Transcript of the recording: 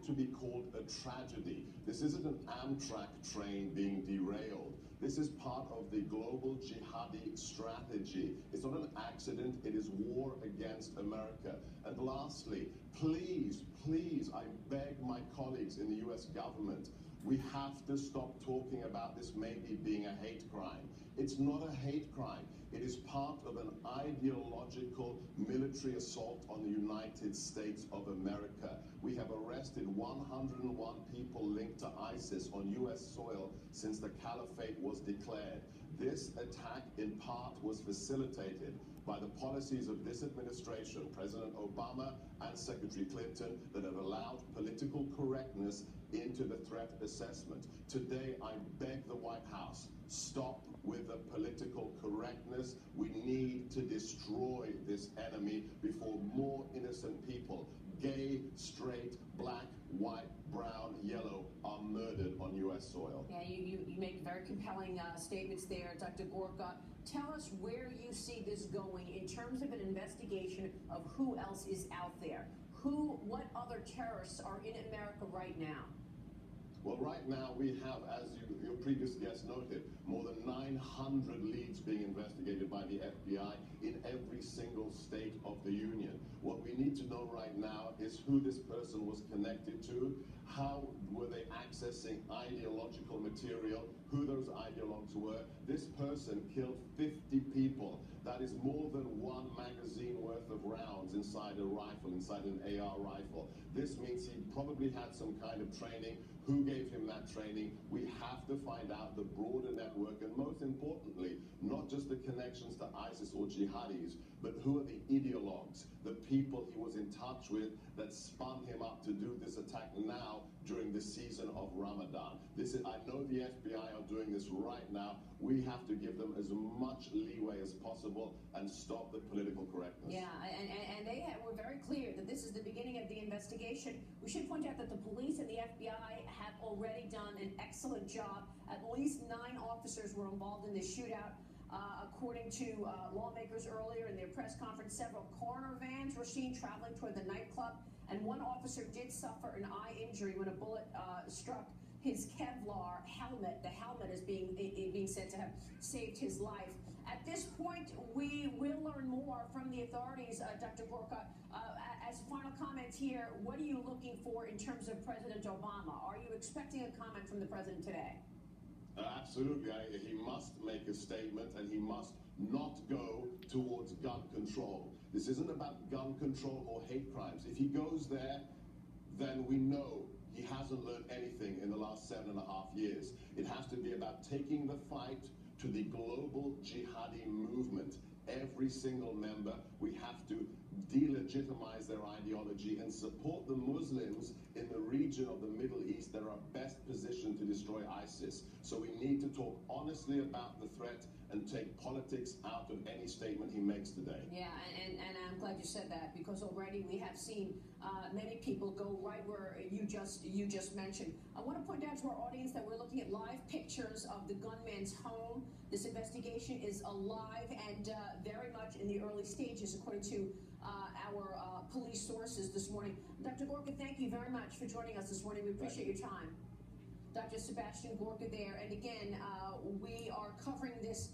to be called a tragedy. This isn't an Amtrak train being derailed. This is part of the global jihadi strategy. It's not an accident, it is war against America. And lastly, please, please, I beg my colleagues in the US government, we have to stop talking about this maybe being a hate crime. It's not a hate crime. It is part of an ideological military assault on the United States of America. We have arrested 101 people linked to ISIS on US soil since the caliphate was declared. This attack in part was facilitated by the policies of this administration, President Obama and Secretary Clinton, that have allowed political correctness into the threat assessment. Today, I beg the White House, stop with the political correctness. We need to destroy this enemy before more innocent people, gay, straight, black, white, brown, yellow, are murdered on U.S. soil. Yeah, you make very compelling statements there, Dr. Gorka. Tell us where you see this going in terms of an investigation of who else is out there. What other terrorists are in America right now? Well, right now we have, as your previous guest noted, more than 900 leads being investigated by the FBI in every single state of the union. What we need to know right now is who this person was connected to, how were they accessing ideological material, who those ideologues were. This person killed 50 people. That is more than one magazine worth of rounds inside a rifle, inside an AR rifle. This means he probably had some kind of training. Who gave him that training? We have to find out the broader network, and most importantly, not just the connections to ISIS or jihadis, but who are the ideologues, the people he was in touch with that spun him up to do this attack now during the season of Ramadan. I know the FBI are doing this right now. We have to give them as much leeway as possible and stop the political correctness. Yeah, and they were very clear that this is the beginning of the investigation. We should point out that the police and the FBI have already done an excellent job. At least 9 officers were involved in this shootout. According to lawmakers earlier in their press conference, several coroner vans were seen traveling toward the nightclub, and one officer did suffer an eye injury when a bullet struck his Kevlar helmet. The helmet is being said to have saved his life. At this point, we will learn more from the authorities, Dr. Gorka. As final comments here, what are you looking for in terms of President Obama? Are you expecting a comment from the president today? Absolutely. He must make a statement, and he must not go towards gun control. This isn't about gun control or hate crimes. If he goes there, then we know he hasn't learned anything in the last 7.5 years. It has to be about taking the fight to the global jihadi movement. Every single member, we have to delegitimize their ideology and support the Muslims in the region of the Middle East that are best positioned to destroy ISIS. So we need to talk honestly about the threat and take politics out of any statement he makes today. Yeah, and I'm glad you said that, because already we have seen many people go right where you just mentioned. I want to point out to our audience that we're looking at live pictures of the gunman's home. This investigation is alive and very much in the early stages, according to our police sources this morning. Dr. Gorka, thank you very much for joining us this morning. We appreciate your time. Dr. Sebastian Gorka there. And again, we are covering this